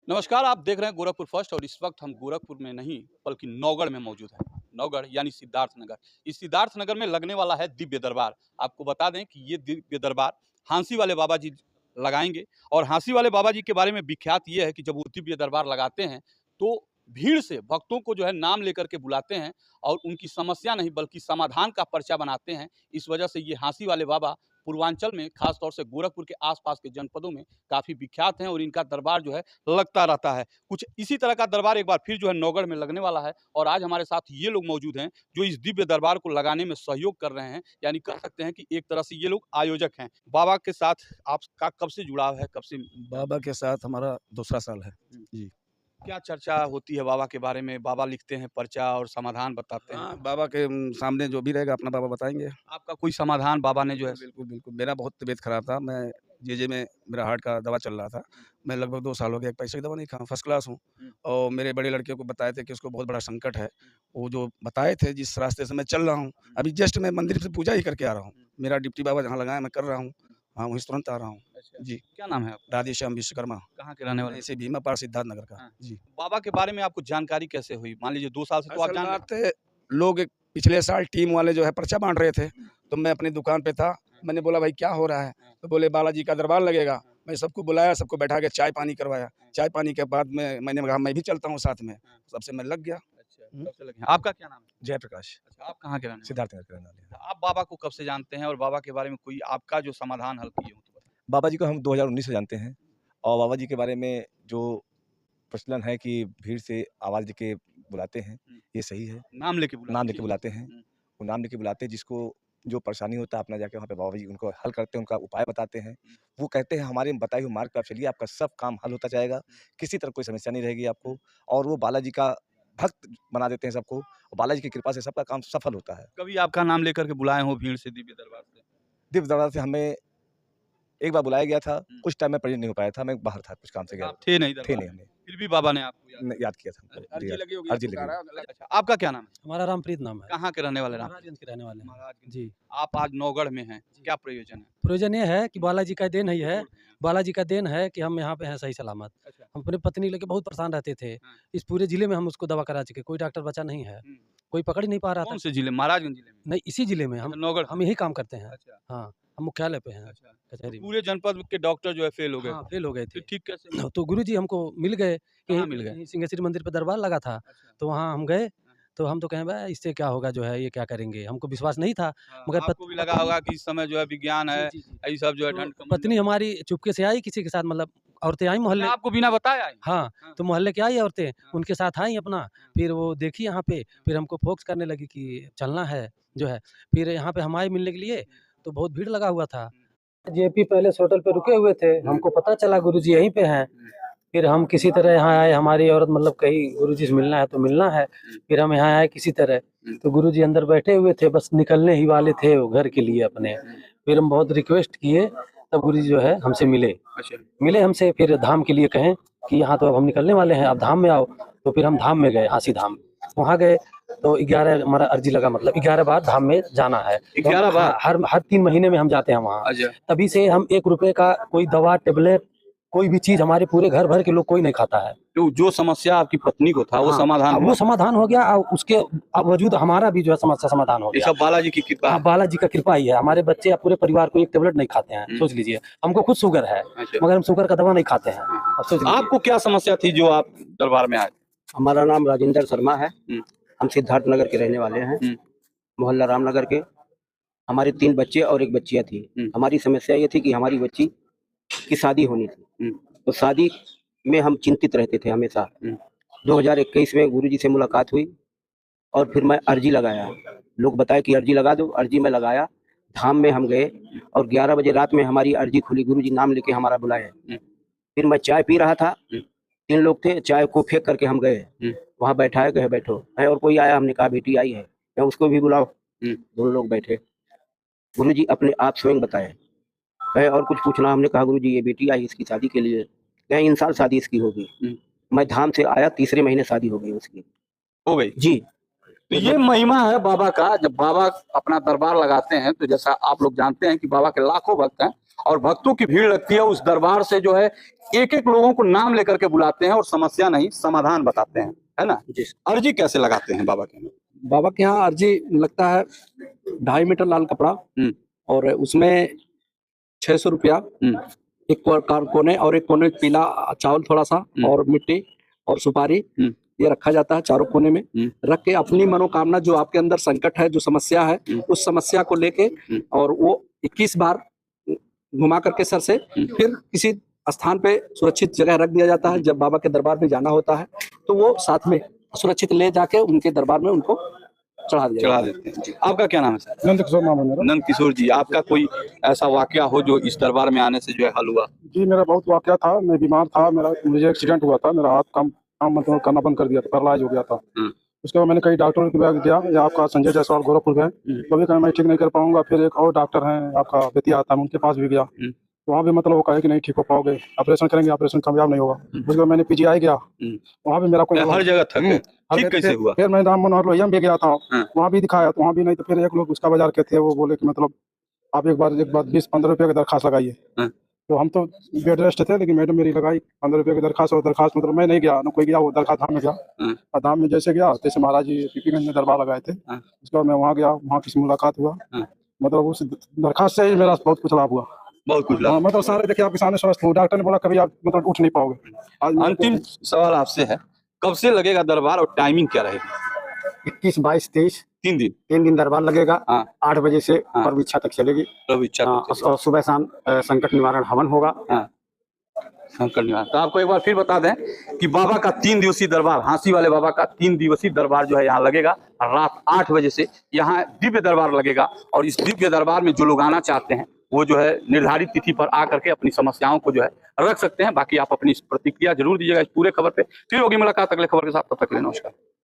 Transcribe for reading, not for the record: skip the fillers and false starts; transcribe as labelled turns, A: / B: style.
A: नमस्कार, आप देख रहे हैं गोरखपुर फर्स्ट और इस वक्त हम गोरखपुर में नहीं बल्कि नौगढ़ में मौजूद हैं। नौगढ़ यानी सिद्धार्थ नगर। इस सिद्धार्थ नगर में लगने वाला है दिव्य दरबार। आपको बता दें कि ये दिव्य दरबार हांसी वाले बाबा जी लगाएंगे और हांसी वाले बाबा जी के बारे में विख्यात ये है कि जब वो दिव्य दरबार लगाते हैं तो भीड़ से भक्तों को जो है नाम लेकर के बुलाते हैं और उनकी समस्या नहीं बल्कि समाधान का पर्चा बनाते हैं। इस वजह से ये हांसी वाले बाबा पूर्वांचल में खास तौर से गोरखपुर के आसपास के जनपदों में काफ़ी विख्यात हैं और इनका दरबार जो है लगता रहता है। कुछ इसी तरह का दरबार एक बार फिर जो है नौगढ़ में लगने वाला है और आज हमारे साथ ये लोग मौजूद हैं जो इस दिव्य दरबार को लगाने में सहयोग कर रहे हैं। यानी कह सकते हैं कि एक तरह से ये लोग आयोजक हैं। बाबा के साथ आपका कब से जुड़ाव है? कब से?
B: बाबा के साथ हमारा दूसरा साल है जी।
A: क्या चर्चा होती है बाबा के बारे में? बाबा लिखते हैं पर्चा और समाधान बताते हैं।
B: हाँ, बाबा के सामने जो भी रहेगा अपना बाबा बताएँगे।
A: आपका कोई समाधान बाबा ने जो है?
B: बिल्कुल, बिल्कुल। मेरा बहुत तबीयत ख़राब था। मैं जेजे में मेरा हार्ट का दवा चल रहा था। मैं लगभग 2 साल हो गया, एक पैसे की दवा नहीं खाया, फर्स्ट क्लास हूँ। और मेरे बड़े लड़के को बताए थे कि उसको बहुत बड़ा संकट है। वो जो बताए थे जिस रास्ते से मैं चल रहा हूँ, अभी जस्ट मैं मंदिर से पूजा ही करके आ रहा हूँ। मेरा डिप्टी बाबा जहाँ लगाया मैं कर रहा हूँ। हाँ, वहीं से तुरंत आ रहा हूँ।
A: अच्छा,
B: जी,
A: क्या नाम है आपका?
B: राधेश्याम विश्वकर्मा।
A: कहाँ के रहने वाले हैं?
B: ऐसे भीमा पार सिद्धार्थ नगर का।
A: हाँ।
B: जी।
A: बाबा के बारे में आपको जानकारी कैसे हुई? मान लीजिए 2 साल से तो आप
B: असल
A: जान रहे
B: बात है, लोग पिछले साल टीम वाले जो है पर्चा बाँट रहे थे, तो मैं अपनी दुकान पे था। मैंने बोला भाई क्या हो रहा है? तो बोले बालाजी का दरबार लगेगा। मैं सबको बुलाया, सबको बैठा के चाय-पानी करवाया। चाय-पानी के बाद में मैंने कहा मैं भी चलता हूँ साथ में। तब से मैं लग गया।
A: अच्छा,
B: हुँ।
A: कब से लगे हैं? आपका क्या नाम है?
B: जयप्रकाश,
A: अच्छा, आप कहाँ के रहने वाले
B: सिद्धार्थ नगर के रहने वाले हैं।
A: हैं? आप बाबा को कब से जानते हैं और बाबा के बारे में कोई आपका जो समाधान हल किए हो तो बताएँ?
C: बाबा जी को हम 2019 से जानते हैं और बाबा जी के बारे में जो प्रचलन है कि भीड़ से आवाज़ देके बुलाते हैं,
A: हुँ।
C: ये सही है।
A: नाम लेके बुलाते
C: नाम
A: हैं।
C: लेके बुलाते हैं,
A: हुँ।
C: वो नाम लेके बुलाते हैं जिसको जो परेशानी होता है अपना जाके वहाँ पे बाबा जी उनको हल करते हैं, उनका उपाय बताते हैं। वो कहते हैं हमारे बताए हुए मार्ग पे आप चलिए, आपका सब काम हल होता जाएगा, किसी तरह कोई समस्या नहीं रहेगी आपको और वो बालाजी का भक्त बना देते हैं सबको और बालाजी की कृपा से सबका काम सफल होता है।
A: कभी आपका नाम लेकर के बुलाए हों भीड़ से दिव्य दरबार से?
C: दिव्य दरबार से हमें एक बार बुलाया गया था,
A: हुँ।
C: कुछ टाइम में प्रेज़ेंट नहीं हो पाया था, मैं बाहर था, कुछ काम से गया
A: आप थे नहीं
C: थे
A: दरबार
C: नहीं
A: में,
C: हमें।
A: फिर भी बाबा ने आपको याद
C: याद किया था हमको।
A: अर्जी
C: जी,
A: लगी होगी,
C: अर्जी
A: पुकारा
C: लगी
A: होगा। अच्छा, आपका क्या नाम है?
D: हमारा रामप्रीत नाम है।
A: कहाँ के रहने वाले हैं आप?
D: महाराजगंज के रहने वाले हैं।
A: महाराजगंज।
D: जी।
A: आप आज नौगढ़ में हैं, क्या प्रयोजन है?
D: प्रयोजन ये है कि बालाजी का देन ही है।
A: छोड़ दें।
D: बालाजी का देन है कि हम यहाँ पे हैं सही सलामत।
A: अच्छा।
D: हम अपनी पत्नी लेके बहुत परेशान रहते थे।
A: हाँ।
D: इस पूरे ज़िले में हम उसको दवा करा चुके, कोई डॉक्टर बचा नहीं है।
A: हुँ।
D: कोई पकड़ ही नहीं पा रहा था।
A: कौन से जिले? महाराजगंज जिले में?
D: नहीं, इसी ज़िले में
A: अच्छा, नौगढ़
D: हम
A: में।
D: यही काम करते हैं।
A: अच्छा,
D: हाँ, हम मुख्यालय पे हैं,
A: अच्छा। तो
D: कचहरी में।
A: पूरे जनपद के डॉक्टर जो है फेल हो गए
D: हाँ,
A: थे।
D: फेल हो गए थे।
A: फिर ठीक कैसे हुआ?
D: तो गुरुजी हमको मिल गए कि
A: कहाँ मिल गए?
D: यहीं सिंहेश्वरी मंदिर पे दरबार लगा था।
A: अच्छा।
D: तो वहाँ हम गए,
A: हाँ।
D: तो हम तो कहें भाई इससे क्या होगा जो है, ये क्या करेंगे? हमको विश्वास नहीं था।
A: हाँ,
D: मगर
A: आपको भी लगा होगा कि इस समय जो है विज्ञान
D: जी,
A: है,
D: जी, जी।
A: ये सब जो है
D: तो
A: ढंड का
D: पत्नी हमारी चुपके से आई किसी के साथ, मतलब औरतें आई
A: अच्छा,
D: मोहल्ले।
A: आपको बिना बताए आई?
D: हाँ,
A: हाँ।
D: तो मोहल्ले की आई औरतें,
A: हाँ।
D: उनके साथ आई अपना, फिर वो देखी यहाँ पे, फिर हमको फ़ोर्स करने लगी कि चलना है, जो है। फिर यहाँ पे हम आए मिलने के लिए, तो बहुत भीड़ लगा हुआ था। जेपी पैलेस होटल पे रुके हुए थे, हमको पता चला गुरुजी यहीं पे हैं। फिर हम किसी तरह यहाँ आए, हमारी औरत मतलब कही गुरुजी से मिलना है तो मिलना है। फिर हम यहाँ आए किसी तरह, तो गुरुजी अंदर बैठे हुए थे, बस निकलने ही वाले थे वो घर के लिए अपने। फिर हम बहुत रिक्वेस्ट किए, तब गुरुजी जो है हमसे मिले।
A: अच्छा।
D: मिले हमसे, फिर धाम के लिए कहें कि यहाँ तो अब हम निकलने वाले हैं, आप धाम में आओ। तो फिर हम धाम में गए, हांसी धाम। वहाँ गए तो 11 हमारा अर्जी लगा, मतलब 11 बार धाम में जाना है।
A: 11 बार?
D: हर 3 महीने में हम जाते हैं वहाँ।
A: अच्छा।
D: तभी से हम 1 रुपए का कोई दवा, टेबलेट, कोई भी चीज़ हमारे पूरे घर भर के लोग कोई नहीं खाता है।
A: तो जो समस्या आपकी पत्नी को था वो
D: हाँ,
A: समाधान
D: अब
A: हुआ?
D: वो समाधान हो गया और उसके बावजूद हमारा भी जो है समस्या समाधान हो
A: ये
D: गया।
A: सब बालाजी की कृपा
D: हाँ,
A: है।
D: बालाजी का कृपा ही है। हमारे बच्चे या पूरे परिवार को एक टेबलेट नहीं खाते हैं, सोच लीजिए। हमको खुद शुगर है,
A: अच्छा।
D: मगर हम शुगर का दवा नहीं खाते हैं। अब सोच लीजिए।
A: आपको क्या समस्या थी जो आप दरबार में आए?
E: हमारा नाम राजेंद्र शर्मा है।
A: हुँ।
E: हम सिद्धार्थ नगर के रहने वाले हैं,
A: हुँ।
E: मोहल्ला रामनगर के। हमारे 3 बच्चे और 1 बच्चियाँ थी।
A: हुँ।
E: हमारी समस्या ये थी कि हमारी बच्ची की शादी होनी थी।
A: हुँ।
E: तो शादी में हम चिंतित रहते थे हमेशा। 2021 में गुरुजी से मुलाकात हुई और फिर मैं अर्जी लगाया। लोग बताए कि अर्जी लगा दो, अर्जी मैं लगाया। धाम में हम गए और 11 बजे रात में हमारी अर्जी खुली, गुरुजी नाम लेके हमारा बुलाए। फिर मैं चाय पी रहा था, 3 लोग थे, चाय को फेंक करके हम गए। वहाँ बैठाए, कहे बैठो है, और कोई आया, हमने कहा बेटी आई है, कहे उसको भी बुलाओ। दोनों लोग बैठे, गुरुजी अपने आप स्वयं बताए। कहे और कुछ पूछना, हमने कहा गुरुजी ये बेटी आई इसकी शादी के लिए। कहे इन साल शादी इसकी होगी। मैं धाम से आया, तीसरे महीने शादी हो गई उसकी।
A: हो गई?
E: जी।
A: तो ये महिमा है बाबा का। जब बाबा अपना दरबार लगाते हैं तो जैसा आप लोग जानते हैं कि बाबा के लाखों भक्त हैं और भक्तों की भीड़ लगती है उस दरबार से, जो है एक एक लोगों को नाम लेकर के बुलाते हैं और समस्या नहीं समाधान बताते हैं, है ना। अर्जी कैसे लगाते हैं बाबा के?
F: बाबा के यहाँ अर्जी लगता है 2.5 मीटर लाल कपड़ा और उसमें 600 रुपया, एक कोने और एक कोने पीला चावल थोड़ा सा और मिट्टी और सुपारी, ये रखा जाता है चारों कोने में। रख के अपनी मनोकामना जो आपके अंदर संकट है, जो समस्या है, उस समस्या को लेके और वो 21 बार घुमा करके सर से फिर किसी स्थान पे सुरक्षित जगह रख दिया जाता है। जब बाबा के दरबार में जाना होता है तो वो साथ में सुरक्षित ले जाके उनके दरबार में उनको चढ़ा
A: देते हैं। आपका क्या नाम है सर?
B: नंद किशोर नाम है मेरा।
A: नंद किशोर जी, आपका कोई ऐसा वाकया हो जो इस दरबार में आने से जो है हल हुआ?
B: जी मेरा बहुत वाकया था। मैं बीमार था, मुझे एक्सीडेंट हुआ था, मेरा हाथ काम मतलब करना बंद कर दिया था, पैरालाइज हो गया था। उसके बाद मैंने कई डॉक्टरों के पास गया, या आपका संजय जायसवाल गोरखपुर गए, कभी कहा मैं ठीक नहीं कर पाऊंगा। फिर एक और डॉक्टर हैं आपका बेतिया आता है, उनके पास भी गया, वहाँ भी मतलब वो कहे कि नहीं ठीक हो पाओगे, ऑपरेशन करेंगे, ऑपरेशन कामयाब नहीं होगा। उसके बाद मैंने पीजीआई गया, वहाँ भी मेरा कोई
A: हर जगह थक ठीक कैसे हुआ?
B: फिर मैं राम मनोहर लोहिया में भी गया था, वहाँ भी दिखाया तो वहाँ भी नहीं। तो फिर एक लोग उसका बाजार के थे, वो बोले कि मतलब आप एक बार 20-15 रुपये की दरखास्त लगाइए। तो हम तो बेड रेस्ट थे, लेकिन मैडम मेरी लगाई 15 रुपये की दरखास्त। और दरखास्त मतलब मैं नहीं गया, ना कोई गया, वो दरखास्त धाम में गया। और धाम में जैसे गया तैसे महाराज जी पीपीगंज में दरबार लगाए थे। उसके बाद मैं वहाँ गया, वहाँ किसी मुलाकात हुआ, मतलब उस दरखास्त से ही मेरा बहुत कुछ लाभ हुआ।
A: बहुत कुछ लाभ
B: मतलब सारे देखिए आपके सामने स्वस्थ हो। डॉक्टर ने बोला कभी आप मतलब उठ नहीं पाओगे।
A: अंतिम सवाल आपसे है, कब से लगेगा दरबार और टाइमिंग क्या रहेगी?
F: 21, 22, 23
A: 3 दिन
F: दरबार लगेगा। 8 बजे से प्रभु इच्छा तक चलेगी।
A: प्रभु इच्छा तक
F: और सुबह शाम संकट निवारण हवन होगा।
A: संकट निवारण। तो आपको एक बार फिर बता दें कि बाबा का 3 दिवसीय दरबार, हांसी वाले बाबा का 3 दिवसीय दरबार जो है यहाँ लगेगा। रात 8 बजे से यहाँ दिव्य दरबार लगेगा और इस दिव्य दरबार में जो लोग आना चाहते हैं वो जो है निर्धारित तिथि पर आकर के अपनी समस्याओं को जो है रख सकते हैं। बाकी आप अपनी प्रतिक्रिया जरूर दीजिएगा इस पूरे खबर पे। फिर होगी मुलाकात अगले खबर के साथ, तब तक के लिए नमस्कार।